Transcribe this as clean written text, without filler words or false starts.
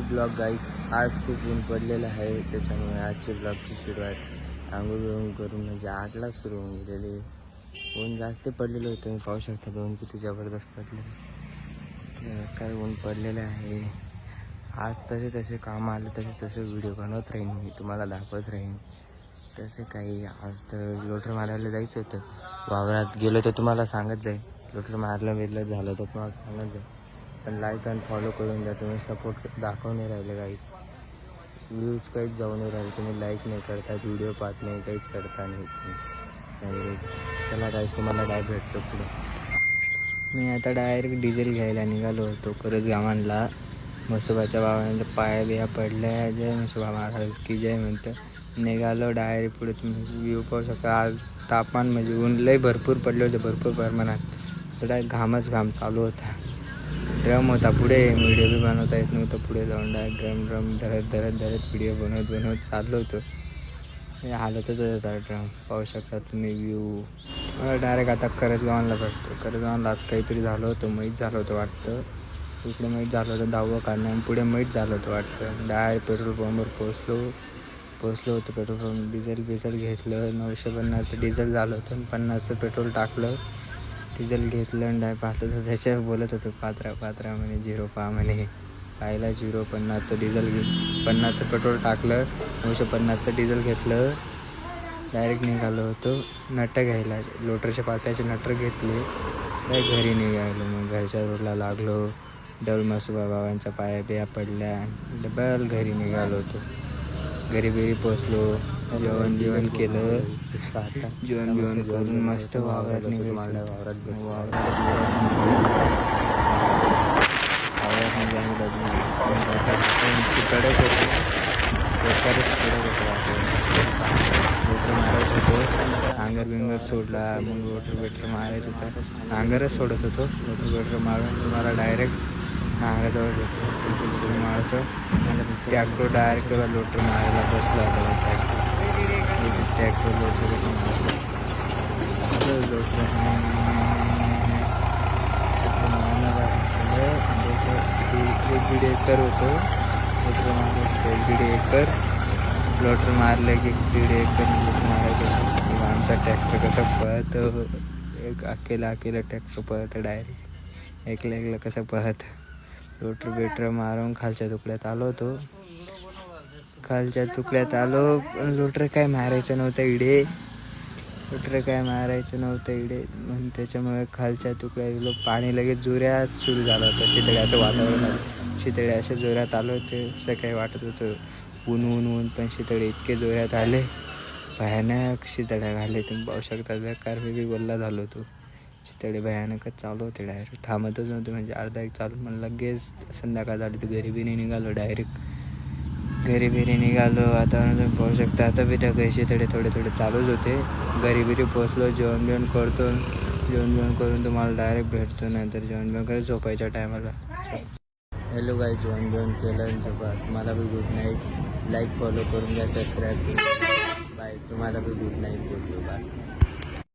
Blog गाईस. आज खूप ऊन पडलेलं आहे, त्याच्यामुळे आजची ब्लॉगची सुरुवात आंघोळ करून म्हणजे 8ला सुरू होऊन गेलेली. ऊन जास्त पडलेलं होतं, मी पाहू शकता ऊन किती जबरदस्त पडलेलं. काय ऊन पडलेलं आहे. आज तसे काम आले तसे व्हिडिओ बनवत राहीन, मी तुम्हाला दाखवत राहीन. तसे काही आज तर लोटर मारायला जायचं होतं, वावरात गेलो तर तुम्हाला सांगत जाईल. लोटर मारलं झालं तर तुम्हाला सांगत जाईल. पण लाईक आणि फॉलो करून द्या, तुम्ही सपोर्ट दाखवून नाही राहिले काही. व्ह्यूज काहीच जाऊ नाही राहिले, तुम्ही लाईक नाही करतात, व्हिडिओ पाहत नाही, काहीच करता नाही. चला गाईस, तुम्हाला काय भेटतो पुढे. मी आता डायरेक्ट डिझेल घ्यायला निघालो होतो करजगावांना. म्हसोबाच्या बाबांच्या पाया बिया पडल्या, जय म्हसोबा महाराज की जय म्हणतं निघालो डायरेक्ट पुढे. तुम्ही व्ह्यू पाहू शकता. आज तापमान म्हणजे ऊन लई भरपूर पडले होते, भरपूर प्रमाणात. डायरेक्ट घाम चालू होता. ड्रम होता पुढे, व्हिडिओ बी बनवता येत नव्हतं. पुढे जाऊन डायरेक्ट ड्रम धरत व्हिडिओ बनवत चाललो होतो. हे हालतच होता ड्रम. पाहू शकता तुम्ही व्ह्यू. डायरेक्ट आता करजगावांना भेटतो. करजगावांना आज काहीतरी झालं होतं, मैत झालं होतं वाटतं. इकडे मैत झालं होतं, 10वं काढणं, आणि पुढे मैत झालं होतं वाटतं. डायरेक्ट पेट्रोल पंपवर पोचलो होतो. पेट्रोल पंप डिझेल घेतलं. 950 डिझेल झालं होतं आणि 50 पेट्रोल टाकलं. डिझेल घेतलं आणि डाय पाहतो तर त्याच्यावर बोलत होतो पात्रा म्हणे 0 पहा म्हणे. पाहिला 0, 50 डिझेल 50 पेट्रोल टाकलं, 950 डिझेल घेतलं. डायरेक्ट निघालो होतो नटं घ्यायला. लोटरच्या पात्याचे नटर घेतले, डायरेक्ट घरी निघालो. मग घरच्या रोडला लागलो. डबल म्हसोबा बाबांच्या पाया बिया पडल्या, डबल घरी निघालो होतो. घरी पोचलो, जेवण केलं. जेवण करून मस्त वावरात निघायचं. कडक होतो, रोटर मारायचं होतं. नांगर सोडला, मग रोटर मारायचं होतं. नांगरच सोडत होतो. रोटर मारून तुम्हाला डायरेक्ट नांगराजवळ भेटतो. मारतो ट्रॅक्टर डायरेक्ट लोटर मारायला बसला होता. ट्रॅक्टर लोटर कसं मारतो, लोटर एक 1.5 एकर होतं. लोटर मारायचं 1.5 एकर. लोटर मारलं की 1.5 एकर लोटर मारायचं होतं. आमचा ट्रॅक्टर कसं पळतं, एक अकेला ट्रॅक्टर पळतं डायरेक्ट. एकला कसं पळतं. लोटर मारून खालच्या तुकड्यात आलो होतो. पण लोटर काय मारायचं नव्हतं इडे. म्हणून त्याच्यामुळे खालच्या तुकड्यात गेलो. पाणी लगेच जोरात सुरू झालं होतं. शितळे असं वातावरण आलं, शितळे असे जोरात आलं होते. सकाळी वाटत होतं ऊन, पण शितळे इतके जोरात आले, भयानक शितळ्या घाले. तुम्ही पाहू शकता. बेकार वेगळी गोल्ला झालो होतो. शितळे भयानकच चालू होते, डायरेक्ट थांबतच नव्हते. म्हणजे अर्धा एक चालू, पण लगेच संध्याकाळ झाली तर घरी बी निघालो. डायरेक्ट घरी निघालो. वातावरण तुम्ही पाहू शकता. आता बी ढगाळ शितळे थोडे चालूच होते. घरी पोचलो. जेवण करतो. जेवण करून तुम्हाला डायरेक्ट भेटतो. नंतर जेवण करत झोपायच्या टायमाला. हॅलो गाईज, जेवण केलं आणि झोपा. तुम्हाला be good night. Like follow करून घ्या, सबस्क्राईब करून. बाय. तुम्हाला बी गुड नाईट बोलतो. बाय.